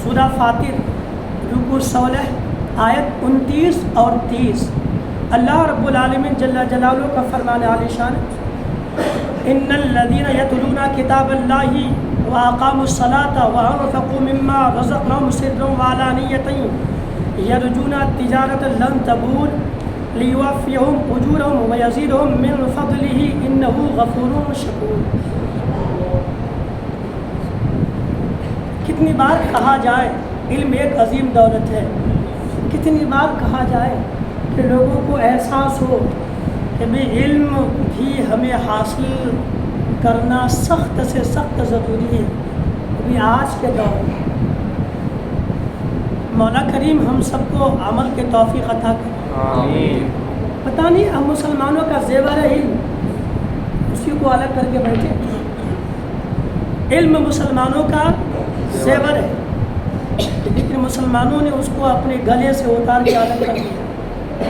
سورہ فاطر رکوع 16 آیت 29 اور 30 اللہ رب العالمین جل جلالہ کا فرمان عالی شان ان الذین یتلون کتاب اللہ واقاموا الصلاة وانفقوا مما رزقناهم سرا وعلانیۃ یرجون تجارۃ لن تبور لیوفیہم اجورہم ویزیدہم من فضلہ انہ غفور شکور۔ کتنی بار کہا جائے علم ایک عظیم دولت ہے، کتنی بار کہا جائے کہ لوگوں کو احساس ہو کہ بھئی علم بھی ہمیں حاصل کرنا سخت سے سخت ضروری ہے۔ ابھی آج کے دور میں مولا کریم ہم سب کو عمل کے توفیق عطا کرے۔ آمین۔ پتہ نہیں ہم مسلمانوں کا زیور ہے علم، اسی کو الگ کر کے بیٹھے۔ علم مسلمانوں کا زیور ہے، لیکن مسلمانوں نے اس کو اپنے گلے سے اتار کے الگ کر دیا۔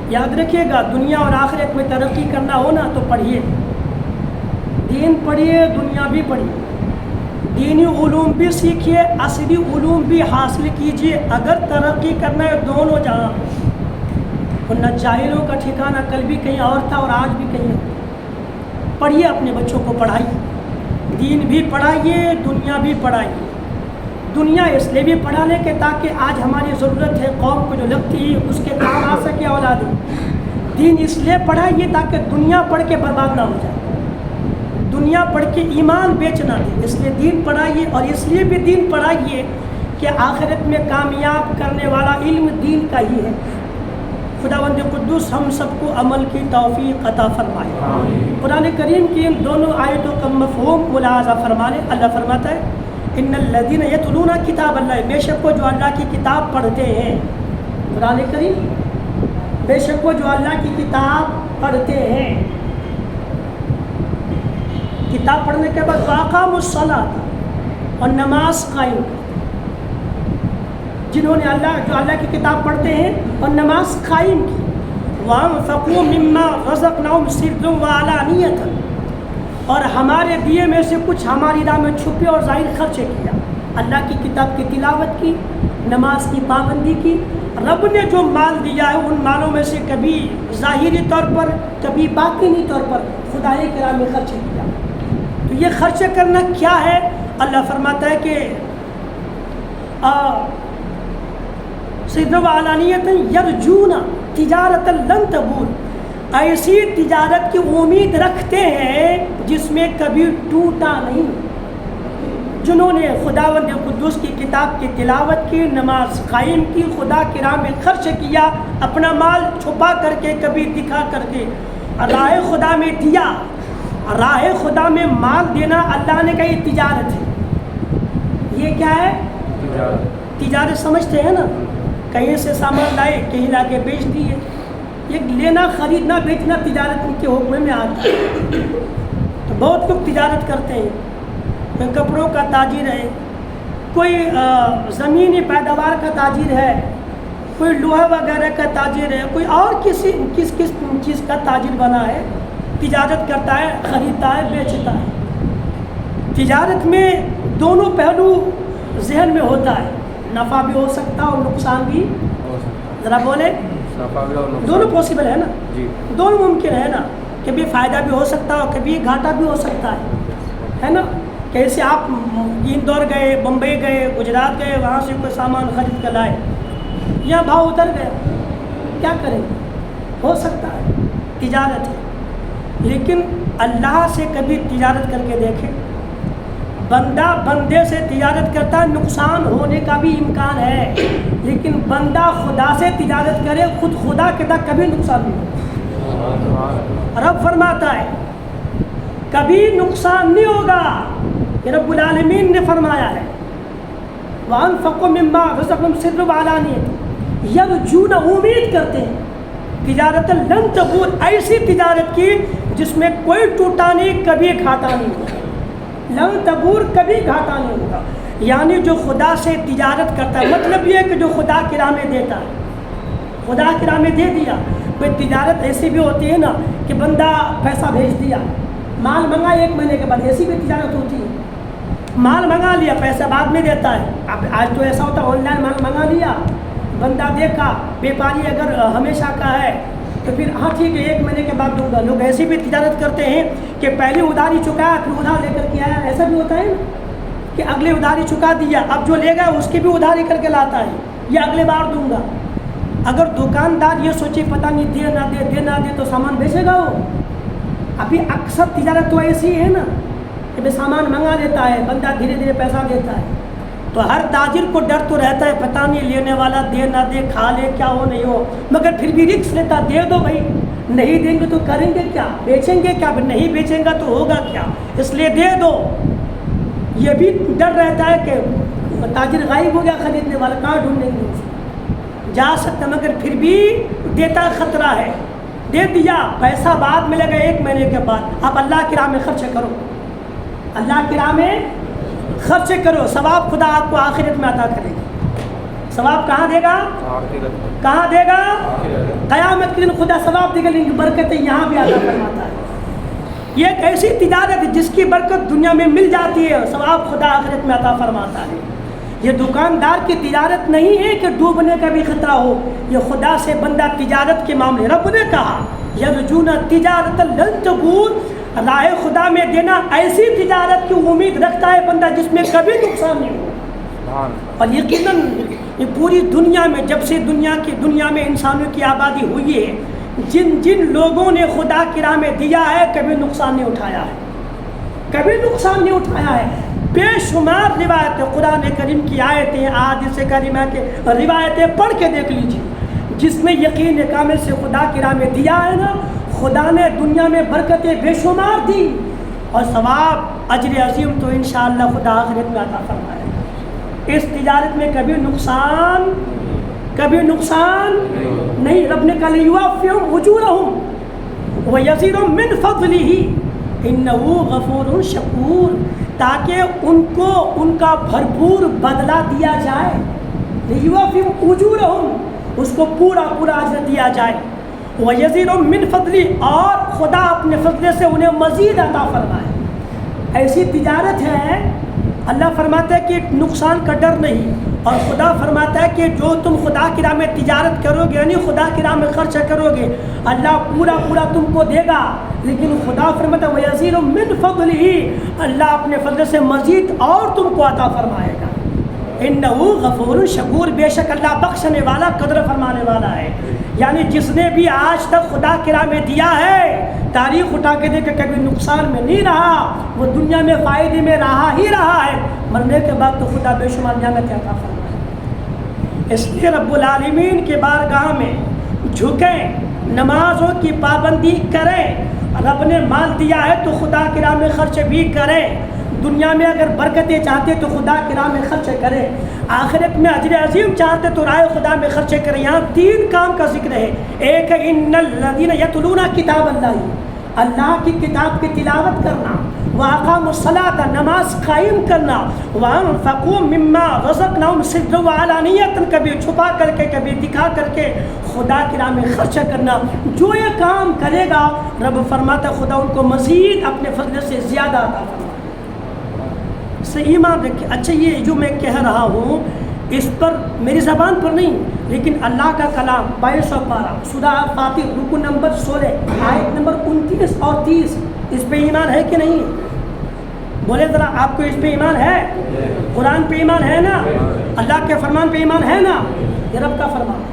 یاد رکھیے گا، دنیا اور آخرت میں ترقی کرنا ہو نا تو پڑھیے، دین پڑھیے، دنیا بھی پڑھیے، دینی علوم بھی سیکھیے، عصری علوم بھی حاصل کیجیے۔ اگر ترقی کرنا ہے دونوں جہاں، ورنہ جاہلوں کا ٹھکانہ کل بھی کہیں اور تھا اور آج بھی کہیں اور۔ پڑھیے، اپنے بچوں کو پڑھائیے، دین بھی پڑھائیے، دنیا بھی پڑھائیے۔ دنیا اس لیے بھی پڑھا لے کہ تاکہ آج ہماری ضرورت ہے قوم کو جو لگتی ہے اس کے کام آ سکے اولاد۔ دین اس لیے پڑھائیے تاکہ دنیا پڑھ کے برباد نہ ہو جائے، دنیا پڑھ کے ایمان بیچ نہ دے، اس لیے دین پڑھائیے۔ اور اس لیے بھی دین پڑھائیے کہ آخرت میں کامیاب کرنے والا علم دین کا ہی ہے۔ خداوند قدوس ہم سب کو عمل کی توفیق عطا فرمائے۔ قرآن کریم کی ان دونوں آیتوں کا مفہوم ملاحظہ فرمانے، اللہ فرماتا ہے ان الذین یتلون کتاب اللہ، بے شک وہ جو اللہ کی کتاب پڑھتے ہیں۔ قرآن کریم بے شک وہ جو اللہ کی کتاب پڑھتے ہیں، کتاب پڑھنے کے بعد واقاموا الصلاۃ، اور نماز قائم کرتے ہیں۔ جنہوں نے جو اللہ کی کتاب پڑھتے ہیں اور نماز قائم کی، وَأَنفَقُوا مِمَّا رَزَقْنَاهُمْ سِرًّا وَعَلَانِيَةً، اور ہمارے دیے میں سے کچھ ہماری راہ میں چھپے اور ظاہر خرچے کیا۔ اللہ کی کتاب کی تلاوت کی، نماز کی پابندی کی۔ رب نے جو مال دیا ہے ان مالوں میں سے کبھی ظاہری طور پر کبھی باطنی طور پر خدا کی راہ میں خرچ کیا۔ تو یہ خرچ کرنا کیا ہے؟ اللہ فرماتا ہے کہ سرًا وعلانیۃ یرجون تجارۃ لن تبور، ایسی تجارت کی امید رکھتے ہیں جس میں کبھی ٹوٹا نہیں۔ جنہوں نے خداوند قدوس کی کتاب کی تلاوت کی، نماز قائم کی، خدا کی راہ میں خرچ کیا، اپنا مال چھپا کر کے کبھی دکھا کر کے راہ خدا میں دیا۔ راہ خدا میں مال دینا اللہ نے کہا یہ تجارت ہے۔ یہ کیا ہے؟ تجارت سمجھتے ہیں نا، کہیں سے سامان لائے کہیں لا کے بیچ دیے۔ یہ لینا خریدنا بیچنا تجارت کے حکم میں آتا ہے۔ تو بہت لوگ تجارت کرتے ہیں، کوئی کپڑوں کا تاجر ہے، کوئی زمینی پیداوار کا تاجر ہے، کوئی لوہا وغیرہ کا تاجر ہے، کوئی اور کس چیز کا تاجر بنا ہے، تجارت کرتا ہے، خریدتا ہے، بیچتا ہے۔ تجارت میں دونوں پہلو ذہن میں ہوتا ہے، نفع بھی ہو سکتا ہے اور نقصان بھی ہو سکتا ہے۔ ذرا بولے، دونوں پاسبل ہے نا، دونوں ممکن ہے نا، کبھی فائدہ بھی ہو سکتا ہے اور کبھی گھاٹا بھی ہو سکتا ہے نا۔ کیسے آپ اندور گئے، بمبئی گئے، گجرات گئے، وہاں سے کوئی سامان خرید کر لائے، یہاں بھاؤ اتر گیا، کیا کریں گے؟ ہو سکتا ہے، تجارت ہے۔ لیکن اللہ سے کبھی تجارت کر کے دیکھیں، بندہ بندے سے تجارت کرتا ہے، نقصان ہونے کا بھی امکان ہے، لیکن بندہ خدا سے تجارت کرے، خود خدا کے تک کبھی نقصان نہیں ہوگا۔ رب فرماتا ہے کبھی نقصان نہیں ہوگا، یہ رب العالمین نے فرمایا ہے۔ وَأَنفَقُوا مِمَّا رَزَقْنَاهُمْ سِرًّا وَعَلَانِيَةً، یرجون امید کرتے ہیں تجارت لن تبور، ایسی تجارت کی جس میں کوئی ٹوٹا نہیں، کبھی گھاٹا نہیں ہوگا۔ لن تبور، کبھی گھاٹا نہیں ہوگا، یعنی جو خدا سے تجارت کرتا ہے، مطلب یہ کہ جو خدا کی راہ میں دیتا ہے، خدا کی راہ میں دے دیا۔ کوئی تجارت ایسی بھی ہوتی ہے نا کہ بندہ پیسہ بھیج دیا، مال منگا 1 مہینے کے بعد، ایسی بھی تجارت ہوتی ہے۔ مال منگا لیا، پیسہ بعد میں دیتا ہے. اب آج تو ایسا ہوتا ہے آن لائن مال منگا لیا، بندہ دیکھا، بیپاری اگر ہمیشہ کا ہے تو پھر ہاں ٹھیک ہے 1 مہینے کے بعد دوں گا. لوگ ایسی بھی تجارت کرتے ہیں کہ پہلے ادھاری چکایا پھر ادھار لے کر کے آیا. ایسا بھی ہوتا ہے نا کہ اگلے ادھاری چکا دیا، اب جو لے گا اس کی بھی ادھاری کر کے لاتا ہے، یہ اگلے بار دوں گا. اگر دکاندار یہ سوچے پتہ نہیں دے نہ دے تو سامان بیچے گا وہ. ابھی اکثر تجارت تو ایسی ہے نا کہ بھائی سامان منگا لیتا ہے بندہ، دھیرے دھیرے پیسہ دیتا ہے. تو ہر تاجر کو ڈر تو رہتا ہے پتہ نہیں لینے والا دے نہ دے، کھا لے کیا ہو نہیں ہو، مگر پھر بھی رسک لیتا، دے دو بھائی، نہیں دیں گے تو کریں گے کیا، بیچیں گے کیا، نہیں بیچیں گا تو ہوگا کیا، اس لیے دے دو. یہ بھی ڈر رہتا ہے کہ تاجر غائب ہو گیا، خریدنے والا کہاں ڈھونڈیں گے اس کو، جا سکتا مگر پھر بھی دیتا خطرہ ہے. دے دیا، پیسہ بعد ملے گا 1 مہینے کے بعد. آپ اللہ کی راہ میں خرچ کرو، اللہ کی راہ میں خرچ کرو، ثواب خدا آپ کو آخرت میں عطا کرے گا. ثواب کہاں دے گا؟ کہاں دے گا؟ قیامت کے دن خدا ثواب دے گا، لیکن برکتیں یہاں بھی عطا فرماتا ہے. یہ ایک ایسی تجارت ہے جس کی برکت دنیا میں مل جاتی ہے، ثواب خدا آخرت میں عطا فرماتا ہے. یہ دکاندار کی تجارت نہیں ہے کہ ڈوبنے کا بھی خطرہ ہو، یہ خدا سے بندہ تجارت کے معاملے. رب نے کہا یرجون تجارت لن تبور، راہ خدا میں دینا ایسی تجارت کی امید رکھتا ہے بندہ جس میں کبھی نقصان نہیں ہو. اور یقیناً یہ پوری دنیا میں جب سے دنیا میں انسانوں کی آبادی ہوئی ہے، جن لوگوں نے خدا کی راہ میں دیا ہے کبھی نقصان نہیں اٹھایا ہے، کبھی نقصان نہیں اٹھایا ہے. بے شمار روایتیں، قرآن کریم کی آیتیں، احادیث کریمہ کے روایتیں پڑھ کے دیکھ لیجیے جس میں یقین کامل سے خدا کی راہ میں دیا ہے نا، خدا نے دنیا میں برکتیں بے شمار دی اور ثواب اجر عظیم تو انشاءاللہ خدا آخرت میں عطا فرمائے. اس تجارت میں کبھی نقصان نہیں. رب نے کہا لیوفیہم اجورہم ویزیدہم من فضلہ انہ غفور شکور، تاکہ ان کو ان کا بھرپور بدلہ دیا جائے. لیوفیہم اجورہم، اس کو پورا اجر دیا جائے. وَيَزِيدُهُم مِّن فَضْلِهِ، اور خدا اپنے فضل سے انہیں مزید عطا فرمائے. ایسی تجارت ہے، اللہ فرماتا ہے کہ نقصان کا ڈر نہیں، اور خدا فرماتا ہے کہ جو تم خدا کی راہ میں تجارت کرو گے، یعنی خدا کی راہ میں خرچ کرو گے، اللہ پورا تم کو دے گا. لیکن خدا فرماتا ہے وَيَزِيدُهُم مِّن فَضْلِهِ، اللہ اپنے فضل سے مزید اور تم کو عطا فرمائے گا. انہ غفور شکور، بے شک اللہ بخشنے والا قدر فرمانے والا ہے. یعنی جس نے بھی آج تک خدا کی راہ میں دیا ہے، تاریخ اٹھا کے دیکھ کبھی نقصان میں نہیں رہا، وہ دنیا میں فائدے میں رہا ہے، مرنے کے بعد تو خدا بے شمار نعمتیں عطا فرمائے. اس لیے رب العالمین کے بارگاہ میں جھکیں، نمازوں کی پابندی کریں. رب نے مال دیا ہے تو خدا کی راہ میں خرچ بھی کریں. دنیا میں اگر برکتیں چاہتے تو خدا کی راہ میں خرچ کریں، آخرت میں اجر عظیم چاہتے تو راہ خدا میں خرچ کریں. یہاں 3 کام کا ذکر ہے. ایک ہے ان الذین یتلون کتاب اللہ کی کتاب کی تلاوت کرنا، واقاموا الصلاۃ، نماز قائم کرنا، وانفقوا مما رزقناہم سرا وعلانیۃ، کبھی چھپا کر کے کبھی دکھا کر کے خدا کی راہ میں خرچ کرنا. جو یہ کام کرے گا رب فرماتا ہے خدا ان کو مزید اپنے فضل سے زیادہ عطا فرمائے. سے ایمان رکھے. اچھا یہ جو میں کہہ رہا ہوں اس پر میری زبان پر نہیں، لیکن اللہ کا کلام 22 پارہ سورہ فاطر رکو نمبر 16 آیت نمبر 29 اور 30، اس پہ ایمان ہے کہ نہیں؟ بولے ذرا، آپ کو اس پہ ایمان ہے؟ قرآن پہ ایمان ہے نا؟ اللہ کے فرمان پہ ایمان ہے نا؟ یہ رب کا فرمان ہے.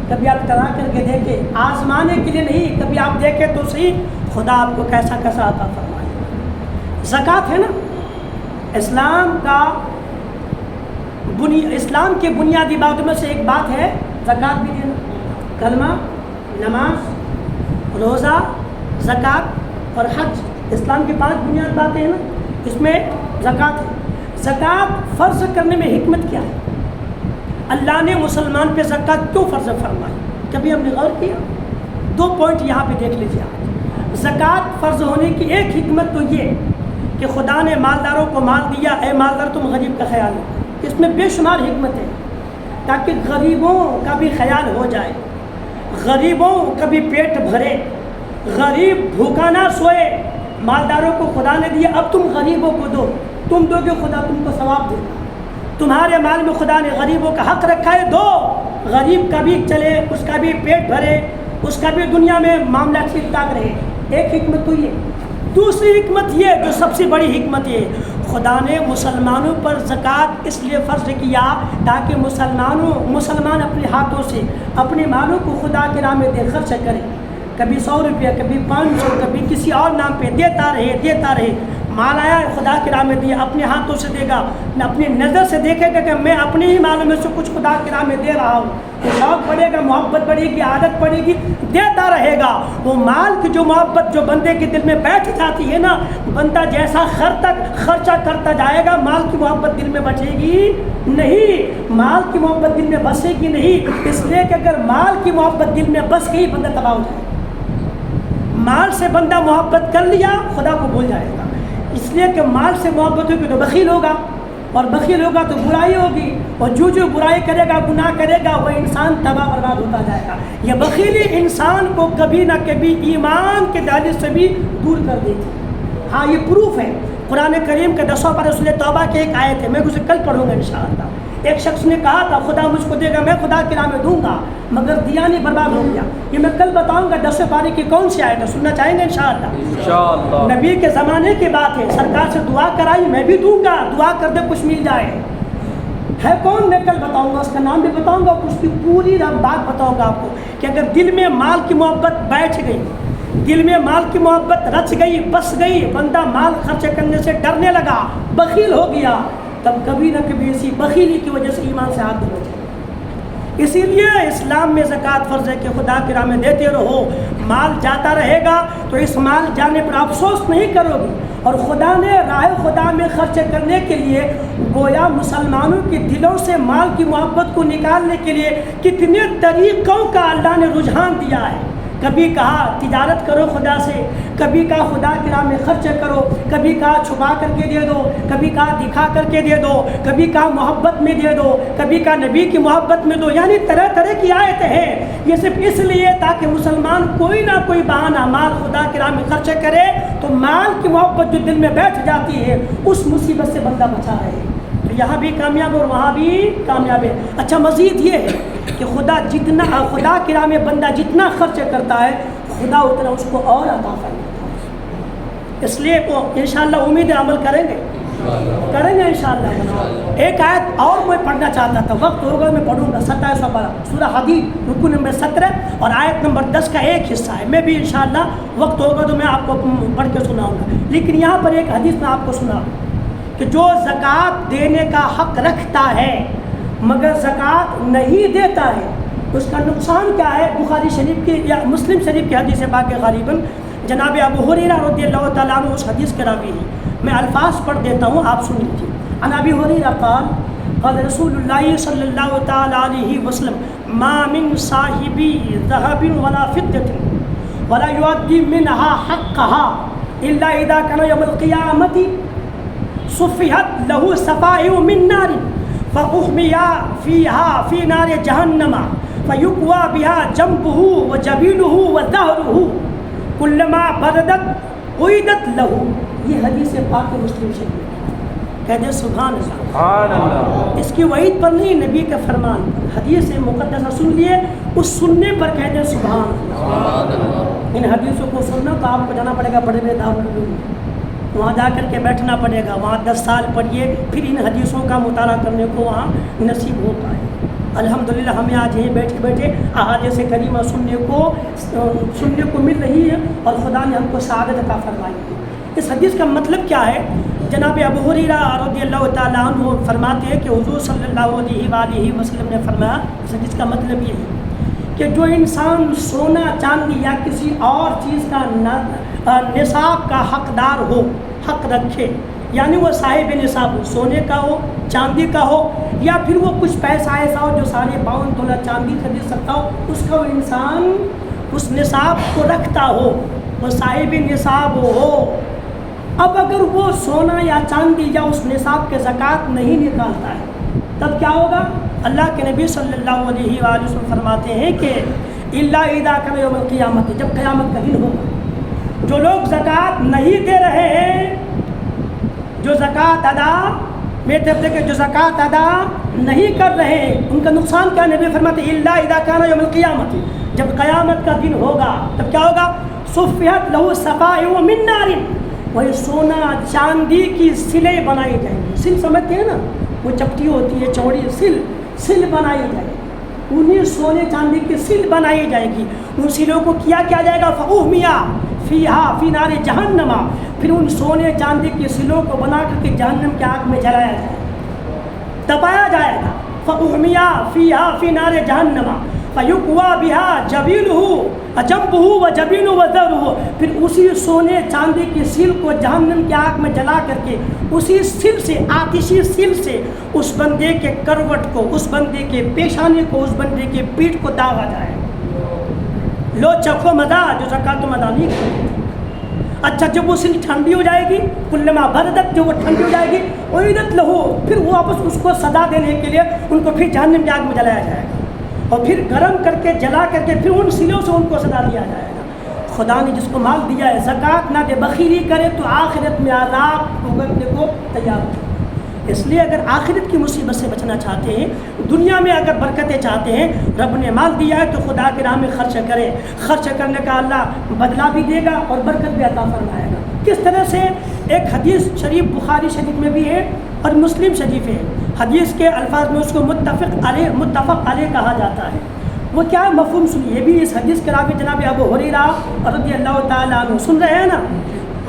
کبھی آپ کرا کر کے دیکھیں، آزمانے کے لیے نہیں، کبھی آپ دیکھیں تو صحیح خدا آپ کو کیسا عطا فرمائے. زکوٰۃ ہے نا، اسلام کے بنیادی باتوں میں سے ایک بات ہے زکوٰۃ بھی دینا. کلمہ، نماز، روزہ، زکوٰۃ اور حج، اسلام کی 5 بنیادی باتیں ہیں نا، اس میں زکوٰۃ ہے. زکوٰۃ فرض کرنے میں حکمت کیا ہے؟ اللہ نے مسلمان پہ زکوٰۃ کیوں فرض فرمائی؟ کبھی ہم نے غور کیا؟ 2 پوائنٹ یہاں پہ دیکھ لیجیے. زکوٰۃ فرض ہونے کی ایک حکمت تو یہ کہ خدا نے مالداروں کو مال دیا، اے مالدار تم غریب کا خیال رکھو. اس میں بے شمار حکمت ہے تاکہ غریبوں کا بھی خیال ہو جائے، غریبوں کا بھی پیٹ بھرے، غریب بھوکا نہ سوئے. مالداروں کو خدا نے دیا، اب تم غریبوں کو دو. تم دو گے خدا تم کو ثواب دے گا. تمہارے مال میں خدا نے غریبوں کا حق رکھا ہے، دو. غریب کا بھی چلے، اس کا بھی پیٹ بھرے، اس کا بھی دنیا میں معاملہ ٹھیک ٹھاک رہے. ایک حکمت تو یہ. دوسری حکمت یہ جو سب سے بڑی حکمت یہ، خدا نے مسلمانوں پر زکوٰۃ اس لیے فرض کیا تاکہ مسلمان اپنے ہاتھوں سے اپنے مالوں کو خدا کے راہ میں دے خرچ کرے. کبھی 100 روپیہ، کبھی 500، کبھی کسی اور نام پہ دیتا رہے. مال آیا ہے خدا کے راہ میں دیا، اپنے ہاتھوں سے دے گا، اپنی نظر سے دیکھے گا کہ میں اپنے ہی مالوں میں سے کچھ خدا کے راہ میں دے رہا ہوں. تو شوق بڑھے گا، محبت بڑھے گی، عادت پڑے گی، دیتا رہے گا. وہ مال کی جو محبت جو بندے کے دل میں بیٹھ جاتی ہے نا، بندہ جیسا خرچہ کرتا جائے گا، مال کی محبت دل میں بچے گی نہیں. مال کی محبت دل میں بسے گی نہیں. اس لیے کہ اگر مال کی محبت دل میں بس گئی بندہ تباہ ہو جائے گا. مال سے بندہ محبت کر لیا خدا کو بھول جائے گا. اس لیے کہ مال سے محبت ہوگی تو بخیل ہوگا، اور بخیل ہوگا تو برائی ہوگی، اور جو برائی کرے گا، گناہ کرے گا، وہ انسان تباہ برباد ہوتا جائے گا. یہ بخیلی انسان کو کبھی نہ کبھی ایمان کے دائرے سے بھی دور کر دیتی. ہاں یہ پروف ہے. قرآن کریم کے 10 پارہ سورہ توبہ کی ایک آیت ہے، میں اسے کل پڑھوں گا انشاءاللہ. ایک شخص نے کہا تھا خدا مجھ کو دے گا، میں خدا کی راہ میں دوں گا، مگر دیا نہیں، برباد ہو گیا. یہ میں کل بتاؤں گا 10 پارے کی کون سی آیت ہے، سننا چاہیں گے انشاءاللہ. نبی کے زمانے کی بات ہے، سرکار سے دعا کرائی، میں بھی دوں گا، دعا کر دے کچھ مل جائے. ہے کون میں کل بتاؤں گا، اس کا نام بھی بتاؤں گا، اس کی پوری بات بتاؤں گا آپ کو کہ اگر دل میں مال کی محبت بیٹھ گئی، دل میں مال کی محبت رچ گئی، بس گئی، بندہ مال خرچ کرنے سے ڈرنے لگا، بخیل ہو گیا، تب کبھی نہ کبھی اسی بخیلی کی وجہ سے ایمان سے ہاتھ دھو جائے. اسی لیے اسلام میں زکوٰۃ فرض ہے کہ خدا کی راہ میں دیتے رہو. مال جاتا رہے گا تو اس مال جانے پر افسوس نہیں کرو گے. اور خدا نے راہ خدا میں خرچ کرنے کے لیے گویا مسلمانوں کے دلوں سے مال کی محبت کو نکالنے کے لیے کتنے طریقوں کا اللہ نے رجحان دیا ہے. کبھی کہا تجارت کرو خدا سے، کبھی کہا خدا کی راہ میں خرچ کرو، کبھی کہا چھپا کر کے دے دو، کبھی کہا دکھا کر کے دے دو، کبھی کہا محبت میں دے دو، کبھی کہا نبی کی محبت میں دو. یعنی طرح طرح کی آیتیں ہیں. یہ صرف اس لیے تاکہ مسلمان کوئی نہ کوئی بہانہ مال خدا کی راہ میں خرچ کرے تو مال کی محبت جو دل میں بیٹھ جاتی ہے اس مصیبت سے بندہ بچا رہے. تو یہاں بھی کامیاب اور وہاں بھی کامیاب ہے. اچھا مزید یہ ہے کہ خدا کی راہ میں بندہ جتنا خرچ کرتا ہے خدا اتنا اس کو اور عطا فرماتا ہے. اس لیے وہ انشاءاللہ امید عمل کریں گے انشاءاللہ. ایک آیت اور میں پڑھنا چاہتا تھا، وقت ہوگا میں پڑھوں گا. 27 پارہ سورہ حدید رکوع نمبر 17 اور آیت نمبر 10 کا ایک حصہ ہے. میں بھی انشاءاللہ وقت ہوگا تو میں آپ کو پڑھ کے سناؤں گا. لیکن یہاں پر ایک حدیث میں آپ کو سناؤں کہ جو زکوٰۃ دینے کا حق رکھتا ہے مگر زکوٰۃ نہیں دیتا ہے اس کا نقصان کیا ہے. بخاری شریف کی یا مسلم شریف کی حدیث پاک غالباً جناب ابو ہریرہ رضی اللہ تعالیٰ عنہ اس حدیث کے راوی ہیں. میں الفاظ پڑھ دیتا ہوں، آپ سن لیجیے. عن ابی ہریرہ قال قال رسول اللہ صلی اللہ تعالیٰ علیہ وسلم ما من صاحب ذهب ولا فضة ولا يؤدي منها حقها الا اذا كان يوم القيامة صفحت له صفائح من نار فأحمي فيها في نار جهنم فيكوى بها جنبه وجبينه وظهره كلما بردت قيدت له. یہ حدیث پاک مسلم شریف. کہتے ہیں سبحان اللہ. اس کی وعید پر نہیں، نبی کا فرمان پر. حدیث مقدسہ سن لیے، اس سننے پر کہتے ہیں سبحان اللہ. ان حدیثوں کو سننا تو آپ کو جانا پڑے گا بڑے بڑے دارالعلوم، وہاں جا کر کے بیٹھنا پڑے گا، وہاں 10 سال پڑھیے پھر ان حدیثوں کا مطالعہ کرنے کو وہاں نصیب ہو پائے. الحمدللہ ہمیں آج یہیں بیٹھے بیٹھے احادیث کریمہ سننے کو مل رہی ہے اور خدا نے ہم کو سعادت عطا فرمائی ہے. اس حدیث کا مطلب کیا ہے؟ جناب ابو ہریرہ رضی اللہ تعالیٰ عنہ فرماتے ہیں کہ حضور صلی اللہ علیہ وآلہ وسلم نے فرمایا، اس حدیث کا مطلب یہ ہے کہ جو انسان سونا چاندی یا کسی اور چیز کا نصاب کا حقدار ہو، حق رکھے، یعنی وہ صاحب نصاب ہو، سونے کا ہو، چاندی کا ہو، یا پھر وہ کچھ پیسہ ایسا ہو جو 52 تولہ چاندی خرید سکتا ہو، اس کا وہ انسان اس نصاب کو رکھتا ہو، وہ صاحب نصاب ہو. اب اگر وہ سونا یا چاندی یا اس نصاب کے زکوٰۃ نہیں نکالتا ہے تب کیا ہوگا؟ اللہ کے نبی صلی اللہ علیہ وآلہ وسلم فرماتے ہیں کہ الا اذا کان یوم القیامت، جب قیامت کا دن ہوگا جو لوگ زکوٰۃ نہیں دے رہے ہیں جو زکوٰۃ ادا میرے طرف سے جو زکوٰۃ ادا نہیں کر رہے ہیں ان کا نقصان کیا؟ نبی فرماتے ہیں الا اذا کان یوم القیامت، جب قیامت کا دن ہوگا تب کیا ہوگا؟ صفحت لہو صفائح من نار، وہی سونا چاندی کی سلیں بنائی جائیں گی. سل سمجھتے ہیں نا، وہ چپٹی ہوتی ہے چوڑی، سل بنائی جائے گی، انہیں سونے چاندی کی سل بنائی جائے گی. ان سلوں کو کیا جائے گا؟ فاحمیا فیہا فی نار جہنم، پھر ان سونے چاندی کی سلوں کو بنا کر کے جہنم کی آگ میں جلایا جائے گا، دبایا جائے گا. فاحمیا فیہا فی نار جہنم فیکوی بہا جنبہ وجبینہ وظہرہ، پھر اسی سونے چاندی کی سل کو جہنم کی آگ میں جلا کر کے اسی سل سے، آتشی سل سے اس بندے کے کروٹ کو، اس بندے کے پیشانی کو، اس بندے کے پیٹھ کو داغا جائے. لو چکھو مزہ جو زکوٰۃ ادا نہیں کرتے. اچھا جب وہ سل ٹھنڈی ہو جائے گی، کلما بردت، جو وہ ٹھنڈی ہو جائے گی، اعیدت لہو، پھر وہ واپس اس کو سزا دینے کے لیے ان کو پھر جہنم کی آگ میں جلایا جائے گا، اور پھر گرم کر کے جلا کر کے پھر ان سلوں سے ان کو سزا دیا جائے گا. خدا نے جس کو مال دیا ہے زکوٰۃ نہ دے، بخیلی کرے تو آخرت میں عذاب بھگتنے کو تیار ہو. اس لیے اگر آخرت کی مصیبت سے بچنا چاہتے ہیں، دنیا میں اگر برکتیں چاہتے ہیں، رب نے مال دیا ہے تو خدا کے راہ میں خرچ کریں. خرچ کرنے کا اللہ بدلہ بھی دے گا اور برکت بھی عطا فرمائے گا. کس طرح سے؟ ایک حدیث شریف بخاری شریف میں بھی ہے اور مسلم شریف ہے. حدیث کے الفاظ میں اس کو متفق علیہ کہا جاتا ہے. وہ کیا ہے؟ مفہوم سنیے. بھی اس حدیث کے راوی جناب ابو ہریرہ رضی اللہ تعالیٰ عنہ. سن رہے ہیں نا؟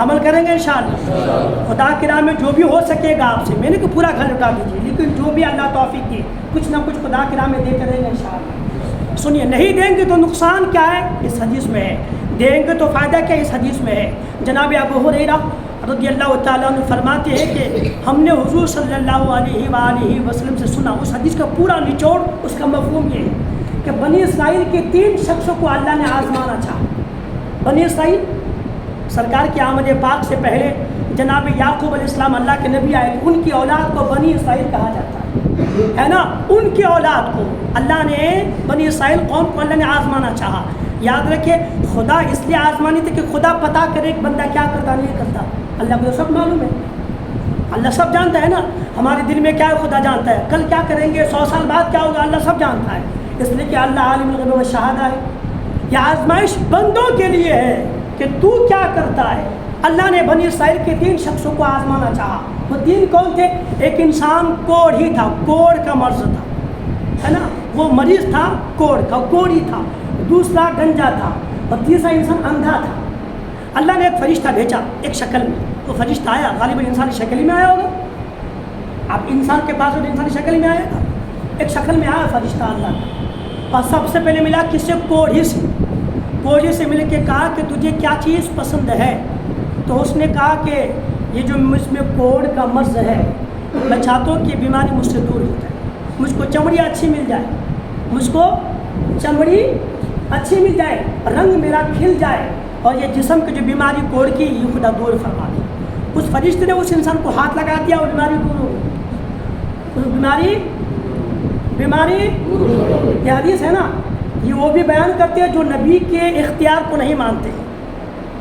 عمل کریں گے انشاءاللہ. خدا کی راہ میں جو بھی ہو سکے گا آپ سے، میں نے کہ پورا گھر لٹا دیجیے، لیکن جو بھی اللہ توفیق دے کچھ نہ کچھ خدا کی راہ میں دے کریں گے انشاءاللہ. سنیے، نہیں دیں گے تو نقصان کیا ہے اس حدیث میں ہے، دیں گے تو فائدہ کیا اس حدیث میں ہے. جناب ابو ہریرہ رضی اللہ تعالیٰ عنہ فرماتے ہیں کہ ہم نے حضور صلی اللہ علیہ وآلہ وسلم سے سنا. اس حدیث کا پورا نچوڑ، اس کا مفہوم یہ ہے کہ بنی اسرائیل کے 3 شخصوں کو اللہ نے آزمانا چاہا. بنی اسرائیل، سرکار کی آمد پاک سے پہلے جناب یعقوب علیہ السلام اللہ کے نبی آئے، ان کی اولاد کو بنی اسرائیل کہا جاتا ہے نا. ان کی اولاد کو اللہ نے، بنی اسرائیل قوم کو اللہ نے آزمانا چاہا. یاد رکھیں، خدا اس لیے آزمانی تھی کہ خدا پتا کرے ایک بندہ کیا کرتا نہیں کرتا. اللہ کو تو سب معلوم ہے، اللہ سب جانتا ہے نا. ہمارے دل میں کیا ہے خدا جانتا ہے، کل کیا کریں گے، 100 سال بعد کیا ہوگا، اللہ سب جانتا ہے. اس لیے کہ اللہ عالم الغیب والشہادہ ہے. یہ آزمائش بندوں کے لیے ہے کہ تو کیا کرتا ہے. اللہ نے بنی اسرائیل کے 3 شخصوں کو آزمانا چاہا. وہ 3 کون تھے؟ ایک انسان کوڑ ہی تھا، کوڑ کا مرض تھا، ہے نا، وہ مریض تھا، کوڑ کا، کوڑی تھا. دوسرا گنجا تھا، اور تیسرا انسان اندھا تھا. اللہ نے ایک فرشتہ بھیجا ایک شکل میں. وہ فرشتہ آیا، غالباً انسانی شکل میں آیا ہوگا. اب انسان کے پاس وہ انسانی شکل میں آیا تھا، ایک شکل میں آیا فرشتہ اللہ کا. اور سب سے پہلے ملا کس سے؟ کوڑی سے. کوڑی سے مل کے کہا کہ تجھے کیا چیز پسند ہے؟ تو اس نے کہا کہ یہ جو مجھ میں کوڑ کا مرض ہے، میں چاہتا ہوں کہ بیماری مجھ سے دور ہو جائے، مجھ کو چمڑی اچھی مل جائے، مجھ کو چمڑی اچھی مل جائے، رنگ میرا کھل جائے، اور یہ جسم کی جو بیماری کوڑ کی یہ خدا دور فرما دے. اس فرشتے نے اس انسان کو ہاتھ لگا دیا اور بیماری دور ہو گئی. اس بیماری یہ حدیث ہے نا، یہ وہ بھی بیان کرتے ہیں جو نبی کے اختیار کو نہیں مانتے.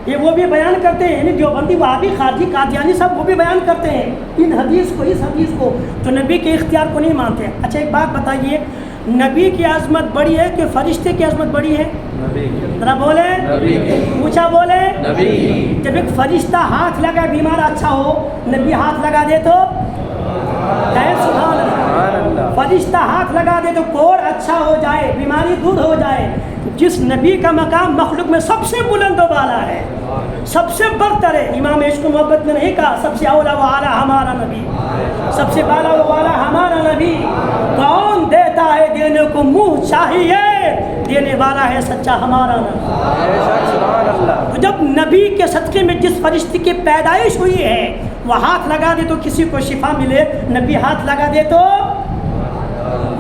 یہ وہ بھی بیان کرتے ہیں، یعنی دیوبندی، وہابی، خارجی، قادیانی، سب وہ بھی بیان کرتے ہیں ان حدیث کو، اس حدیث کو، جو نبی کے اختیار کو نہیں مانتے. اچھا ایک بات بتائیے، نبی کی عظمت بڑی ہے کہ فرشتے کی عظمت بڑی ہے؟ ذرا بولے، اونچا بولے. جب ایک فرشتہ ہاتھ لگا بیمار اچھا ہو، نبی ہاتھ لگا دے تو سبحان اللہ. فرشتہ ہاتھ لگا دے تو کوڑ اچھا ہو جائے، بیماری دور ہو جائے. جس نبی کا مقام مخلوق میں سب سے بلند و بالا ہے، سب سے برتر ہے. امام عشق و محبت نے نہیں کہا سب سے اولا و اعلیٰ ہمارا نبی، سب سے بالا و بالا ہمارا نبی. کون دیتا ہے دینے کو منہ چاہیے، دینے والا ہے سچا ہمارا نبی. تو جب نبی کے صدقے میں جس فرشتے کی پیدائش ہوئی ہے وہ ہاتھ لگا دے تو کسی کو شفا ملے، نبی ہاتھ لگا دے تو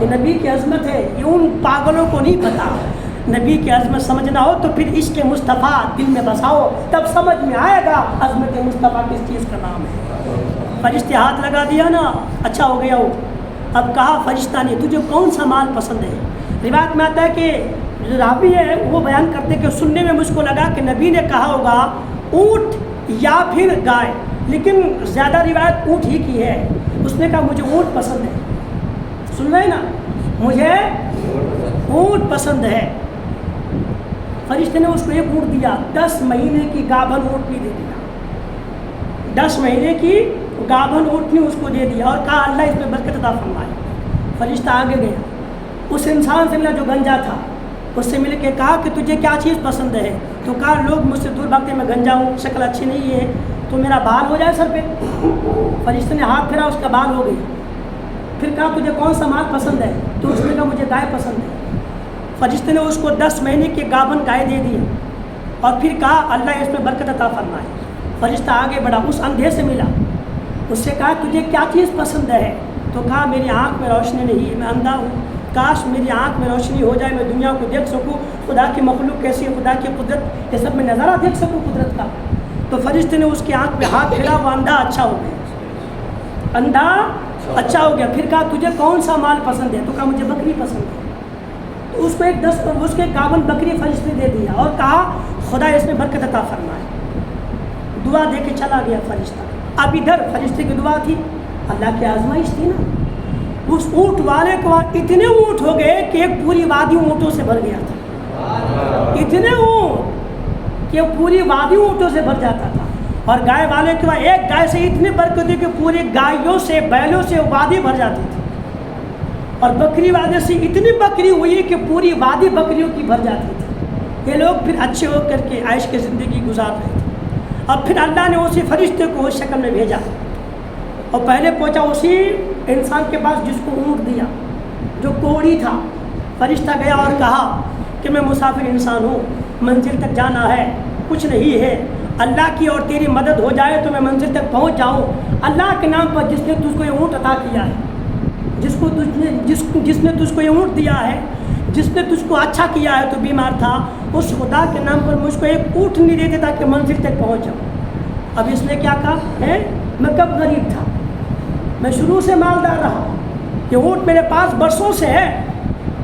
یہ نبی کی عظمت ہے. یہ ان پاگلوں کو نہیں پتا. نبی کی عظمت سمجھنا ہو تو پھر عشق مصطفیٰ دل میں بساؤ، تب سمجھ میں آئے گا عظمت مصطفیٰ کس چیز کا نام ہے. فرشتے ہاتھ لگا دیا نا، اچھا ہو گیا. وہ اب کہا فرشتہ نے تجھے کون سا مال پسند ہے؟ روایت میں آتا ہے کہ جو راوی ہے وہ بیان کرتے کہ سننے میں مجھ کو لگا کہ نبی نے کہا ہوگا اونٹ یا پھر گائے. لیکن زیادہ روایت اونٹ ہی کی ہے. اس نے کہا مجھے اونٹ پسند ہے. سن رہے ہیں نا, مجھے اونٹ پسند ہے. فرشتے نے اس کو ایک اونٹ دیا, 10 مہینے کی گابھن اونٹنی دے دیا. 10 مہینے کی گابھن اونٹنی اس کو دے دیا اور کہا اللہ اس میں برکت عطا فرمائے. فرشتہ آگے گیا, اس انسان سے ملا جو گنجا تھا. اس سے مل کے کہا کہ تجھے کیا چیز پسند ہے؟ تو کہا لوگ مجھ سے دور بھاگتے, میں گنجا ہوں, شکل اچھی نہیں ہے, تو میرا بال ہو جائے سر پہ. فرشتے نے ہاتھ پھیرا, اس کا بال ہو گیا. پھر کہا تجھے کون سا مال پسند ہے؟ تو اس نے کہا مجھے گائے پسند ہے. فرشتے نے اس کو 10 مہینے کی گابھن گائے دے دی اور پھر کہا اللہ اس میں برکت عطا فرمائے. فرشتہ آگے بڑھا, اس اندھے سے ملا, اس سے کہا تجھے کیا چیز پسند ہے؟ تو کہا میری آنکھ میں روشنی نہیں ہے, میں اندھا ہوں, کاش میری آنکھ میں روشنی ہو جائے, میں دنیا کو دیکھ سکوں, خدا کی مخلوق کیسی ہے, خدا کی قدرت, یہ سب میں نظارہ دیکھ سکوں قدرت کا. تو فرشتے نے اس کی آنکھ پہ ہاتھ پھیرا, وہ اندھا اچھا ہو گیا, اندھا اچھا ہو گیا. پھر کہا تجھے کون سا مال پسند ہے؟ تو کہا مجھے بکری پسند ہے. تو اس کو ایک گابھن بکری فرشتے نے دے دیا اور کہا خدا اس میں برکت عطا فرمائے. دعا دے کے چلا گیا فرشتہ. اب ادھر فرشتے کی دعا تھی, اللہ کی آزمائش تھی نا. اس اونٹ والے کو اتنے اونٹ ہو گئے کہ ایک پوری وادی اونٹوں سے بھر گیا تھا. اتنے اونٹ کہ پوری وادی اونٹوں سے بھر جاتا تھا. اور گائے والے کے بعد ایک گائے سے اتنی برکت ہوئی کہ پوری گائیوں سے, بیلوں سے وادی بھر جاتی تھی. اور بکری والے سے اتنی بکری ہوئی کہ پوری وادی بکریوں کی بھر جاتی تھی. یہ لوگ پھر اچھے ہو کر کے عیش کی زندگی گزار رہے تھے. اور پھر اللہ نے اسی فرشتے کو اس شکل میں بھیجا اور پہلے پہنچا اسی انسان کے پاس جس کو اونٹ دیا, جو کوڑی تھا. فرشتہ گیا اور کہا کہ میں مسافر انسان ہوں, منزل تک جانا ہے, کچھ نہیں ہے, اللہ کی اور تیری مدد ہو جائے تو میں منزل تک پہنچ جاؤں. اللہ کے نام پر جس نے تجھ کو یہ اونٹ عطا کیا ہے, جس نے تجھ کو یہ اونٹ دیا ہے, جس نے تجھ کو اچھا کیا ہے, تو بیمار تھا, اس خدا کے نام پر مجھ کو ایک اونٹ نہیں دے دیتا کہ منزل تک پہنچ جاؤں. اب اس نے کیا کہا ہے, میں کب غریب تھا, میں شروع سے مالدار رہا, یہ اونٹ میرے پاس برسوں سے ہے,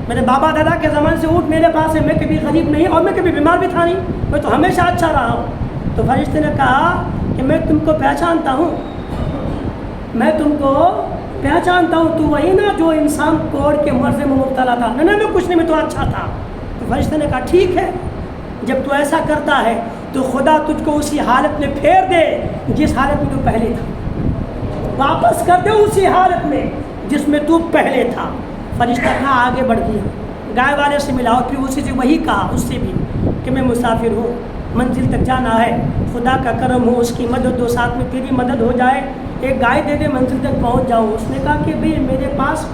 میرے بابا دادا کے زمانے سے اونٹ میرے پاس ہے, میں کبھی غریب نہیں اور میں کبھی بیمار بھی تھا نہیں, میں تو ہمیشہ اچھا رہا ہوں. تو فرشتے نے کہا کہ میں تم کو پہچانتا ہوں, میں تم کو پہچانتا ہوں, تو وہی نا جو انسان کوڑ کے مرض میں مبتلا تھا. نہیں میں کچھ نہیں, میں تو اچھا تھا. تو فرشتے نے کہا ٹھیک ہے, جب تو ایسا کرتا ہے تو خدا تجھ کو اسی حالت میں پھیر دے جس حالت میں تو پہلے تھا, واپس کر دے اسی حالت میں جس میں تو پہلے تھا. فرشتہ کہا آگے بڑھ گیا, گائے والے سے ملا اور پھر اسی سے وہی کہا اس سے بھی کہ میں مسافر ہوں, منزل تک جانا ہے, خدا کا کرم ہو, اس کی مدد ہو, ساتھ میں تیری مدد ہو جائے, ایک گائے دے دے, منزل تک پہنچ جاؤں. اس نے کہا کہ بھئی میرے پاس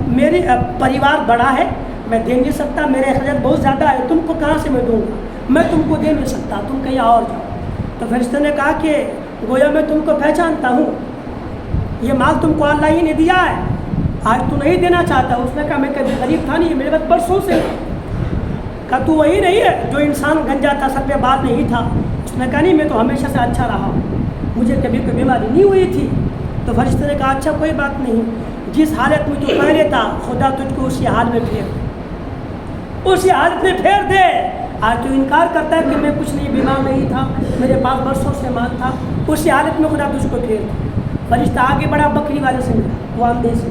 میرے پریوار بڑا ہے, میں دے نہیں سکتا, میرے خرچ بہت زیادہ ہے, تم کو کہاں سے میں دوں گا, میں تم کو دے نہیں سکتا, تم کہیں اور جاؤ. تو فرشتے نے کہا کہ گویا میں تم کو پہچانتا ہوں, یہ مال تم کو اللہ ہی نے دیا ہے, آج تو نہیں دینا چاہتا. اس نے کہا میں کبھی غریب تھا نہیں, میرے پاس برسوں سے. کہا تو وہی نہیں ہے جو انسان گنجا تھا, سر پہ بال نہیں تھا. اس نے کہا نہیں, میں تو ہمیشہ سے اچھا رہا ہوں, مجھے کبھی کوئی بیماری نہیں ہوئی تھی. تو فرشتے نے کہا اچھا کوئی بات نہیں, جس حالت میں تو پہلے تھا خدا تجھ کو اسی حال میں پھیر دے, اسی حالت میں پھیر دے. آج تو انکار کرتا ہے کہ میں کچھ نہیں, بیمار نہیں تھا, میرے پاس برسوں سے مال تھا, اسی حالت میں خدا تجھ کو پھیر دے. فرشتہ آگے بڑا, بکری والے سے ملا, وہ اندھے سے,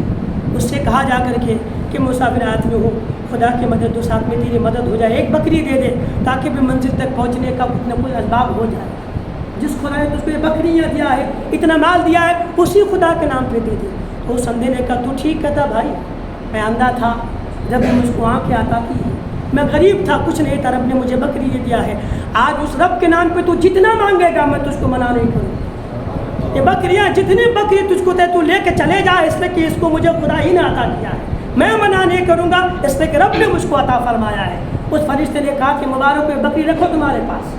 اس سے کہا جا کر کے کہ مسافر آدمی ہوں, خدا کی مدد دو, ساتھ میں تیری مدد ہو جائے, ایک بکری دے دے تاکہ بھی منزل تک پہنچنے کا کچھ نہ کچھ اسباب ہو جائے. جس خدا نے تجھ کو یہ بکریاں دیا ہے, اتنا مال دیا ہے, اسی خدا کے نام پہ دے دے. تو اس اندھے نے کہا تو ٹھیک کہتا بھائی, میں اندھا تھا, رب نے مجھ کو آنکھیں عطا کی, میں غریب تھا, کچھ نہیں تھا, رب نے مجھے بکری یہ دیا ہے. آج اس رب کے نام پہ تو جتنا مانگے گا میں تجھ کو منع نہیں کروں. یہ بکریاں جتنی بکری تجھ کو دے تو لے کے چلے جا, اس لیے کہ اس کو مجھے خدا ہی نے عطا کیا ہے, میں منع نہیں کروں گا, اس لیے کہ رب نے مجھ کو عطا فرمایا ہے. اس فرشتے نے کہا کہ مبارک ہے, بکری رکھو تمہارے پاس,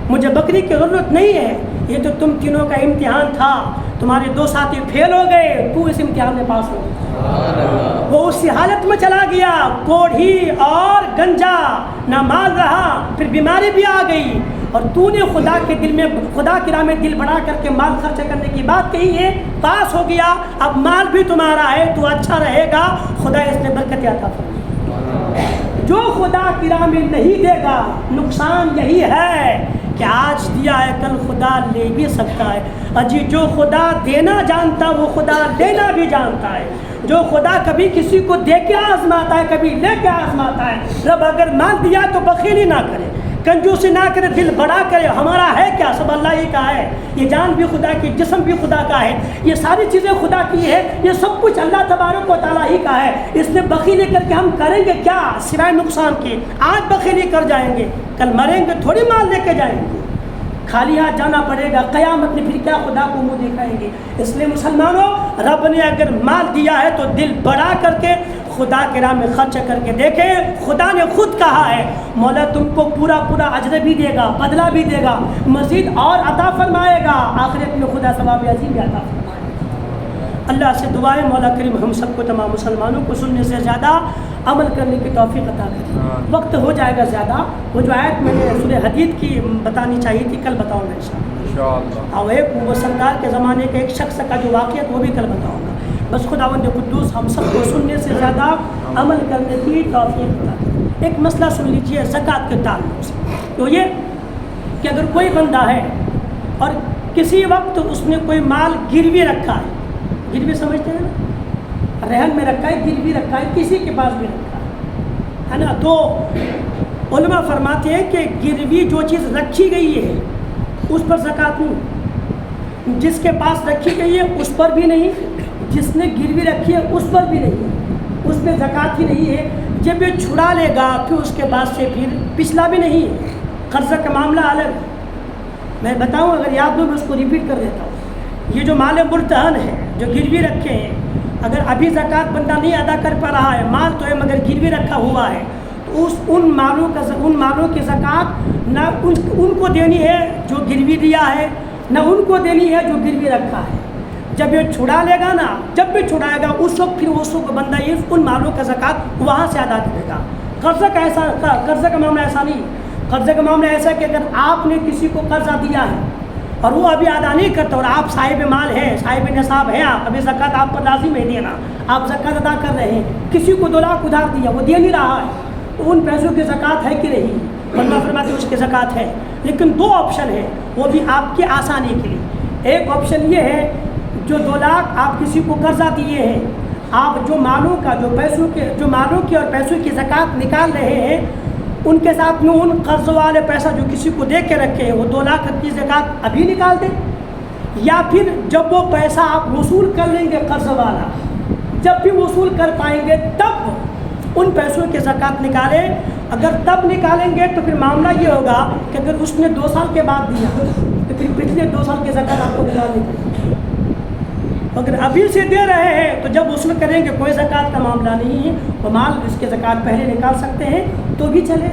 مجھے بکری کی ضرورت نہیں ہے, یہ تو تم تینوں کا امتحان تھا, تمہارے 2 ساتھی فیل ہو گئے, تو اس امتحان میں پاس ہو گیا. وہ اسی حالت میں چلا گیا, کوڑھی اور گنجا, نہ مال رہا, پھر بیماری بھی آ گئی, اور تو نے خدا کے دل میں, خدا کی راہ میں دل بڑھا کر کے مال خرچ کرنے کی بات کہی ہے, پاس ہو گیا, اب مال بھی تمہارا ہے, تو اچھا رہے گا, خدا اس میں برکت عطا فرمائے. جو خدا کی راہ میں نہیں دے گا, نقصان یہی ہے کہ آج دیا ہے کل خدا لے بھی سکتا ہے. اجی جو خدا دینا جانتا وہ خدا لینا بھی جانتا ہے. جو خدا کبھی کسی کو دے کے آزماتا ہے کبھی لے کے آزماتا ہے. رب اگر مال دیا تو بخیلی نہ کرے, کنجوسی نہ کرے, دل بڑا کرے. ہمارا ہے کیا, سب اللہ ہی کا ہے. یہ جان بھی خدا کی, جسم بھی خدا کا ہے, یہ ساری چیزیں خدا کی ہے. یہ سب کچھ اللہ تبارک و تعالیٰ ہی کا ہے. اس میں بخیلی کر کے ہم کریں گے کیا سوائے نقصان کے. آج بخیلی کر جائیں گے, کل مریں گے تھوڑی مال لے کے جائیں گے. خالی ہاتھ جانا پڑے گا, قیامت میں پھر کیا خدا کو منہ دکھائیں گے. اس لیے مسلمانوں, رب نے اگر مال دیا ہے تو دل بڑا کر کے خدا کے راہ میں خرچ کر کے دیکھیں. خدا نے خود کہا ہے مولا تم کو پورا پورا اجر بھی دے گا, بدلہ بھی دے گا, مزید اور عطا فرمائے گا. آخرت میں خدا ثواب عظیم بھی عطا فرمائے گا. اللہ سے دعا ہے مولا کریم ہم سب کو, تمام مسلمانوں کو سننے سے زیادہ عمل کرنے کی توفیق عطا کرے. وقت ہو جائے گا زیادہ. وہ جو آیت میں نے سورہ حدید کی بتانی چاہیے تھی کل بتاؤں گا انشاءاللہ. اور ایک وہ سرکار کے زمانے کے ایک شخص کا جو واقعہ وہ بھی کل بتاؤں گا. بس خداوند قدوس ہم سب کو سننے سے زیادہ عمل کرنے کی توفیق عطا کرے. ایک مسئلہ سن لیجیے زکوٰۃ کے تعلق سے. تو یہ کہ اگر کوئی بندہ ہے اور کسی وقت اس نے کوئی مال گروی رکھا ہے, گروی سمجھتے ہیں نا, رہن میں رکھا ہے, گروی رکھا ہے, کسی کے پاس بھی رکھا ہے نا, تو علماء فرماتے ہیں کہ گروی جو چیز رکھی گئی ہے اس پر زکوٰۃ نہیں, جس کے پاس رکھی گئی ہے اس پر بھی نہیں, جس نے گروی رکھی ہے اس پر بھی نہیں ہے, اس پہ زکوٰۃ ہی نہیں ہے. جب یہ چھڑا لے گا پھر اس کے بعد سے پھر پچھلا بھی نہیں ہے. قرضہ کا معاملہ الگ, میں بتاؤں اگر یاد ہو میں اس کو ریپیٹ کر دیتا ہوں. یہ جو مال مرتہن ہے جو گروی رکھے ہیں, اگر ابھی زکوٰۃ بندہ نہیں ادا کر پا رہا ہے, مال تو ہے مگر گروی رکھا ہوا ہے, تو ان مالوں کی زکوٰۃ نہ ان کو دینی ہے جو گروی دیا ہے, نہ ان کو دینی ہے جو گروی رکھا ہے. جب یہ چھڑا لے گا نا, جب بھی چھڑائے گا اس وقت پھر اس کو بندہ یہ ان مالوں کا زکوٰۃ وہاں سے ادا کرے گا. قرضہ کا معاملہ ایسا نہیں. قرضے کا معاملہ ایسا ہے کہ اگر آپ نے کسی کو قرضہ دیا ہے اور وہ ابھی ادا نہیں کرتا اور آپ صاحب مال ہیں, صاحب نصاب ہیں, آپ ابھی زکوٰۃ آپ پر لازم ہے دینا, آپ زکوٰۃ ادا کر رہے ہیں, کسی کو 2 لاکھ ادھار دیا وہ دے نہیں رہا ہے, تو ان پیسوں کی زکوٰۃ ہے کہ نہیں؟ علماء فرماتے ہیں اس کی زکوٰۃ ہے. لیکن 2 آپشن ہیں, وہ بھی آپ کی آسانی کے لیے. ایک آپشن یہ ہے جو 2 لاکھ آپ کسی کو قرضہ دیے ہیں, آپ جو مالوں کا جو مالوں کی اور پیسوں کی زکوٰۃ نکال رہے ہیں, ان کے ساتھ میں ان قرض والے پیسہ جو کسی کو دے کے رکھے ہیں وہ 2 لاکھ کی زکوٰۃ ابھی نکال دیں, یا پھر جب وہ پیسہ آپ وصول کر لیں گے قرض والا, جب بھی وصول کر پائیں گے تب ان پیسوں کی زکوٰۃ نکالیں. اگر تب نکالیں گے تو پھر معاملہ یہ ہوگا کہ اگر اس نے 2 سال کے بعد دیا تو پھر پچھلے 2 سال کی زکوٰۃ آپ کو نکالنی پڑے. اگر ابھی سے دے رہے ہیں تو جب وصول کریں گے کوئی زکوٰۃ کا معاملہ نہیں ہے, وہ مال اس کے زکوٰۃ پہلے نکال سکتے ہیں تو بھی چلے.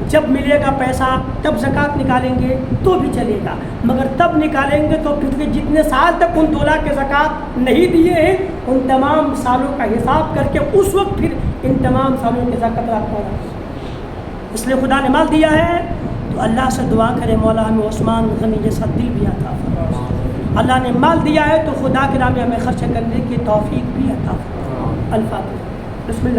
جب ملے گا پیسہ تب زکوٰۃ نکالیں گے تو بھی چلے گا, مگر تب نکالیں گے تو پچھلے جتنے سال تک ان 2 لاکھ کے زکوٰۃ نہیں دیے ہیں ان تمام سالوں کا حساب کر کے اس وقت پھر ان تمام سالوں کے زکوٰۃ آپ کو. اس لیے خدا نے مال دیا ہے تو اللہ سے دعا کرے مولا ہمیں عثمان غنی جیسا دل بھی عطا فرما. اللہ نے مال دیا ہے تو خدا کے راہ میں ہمیں خرچ کرنے کی توفیق بھی عطا فرما. الفاتحہ. بسم اللہ.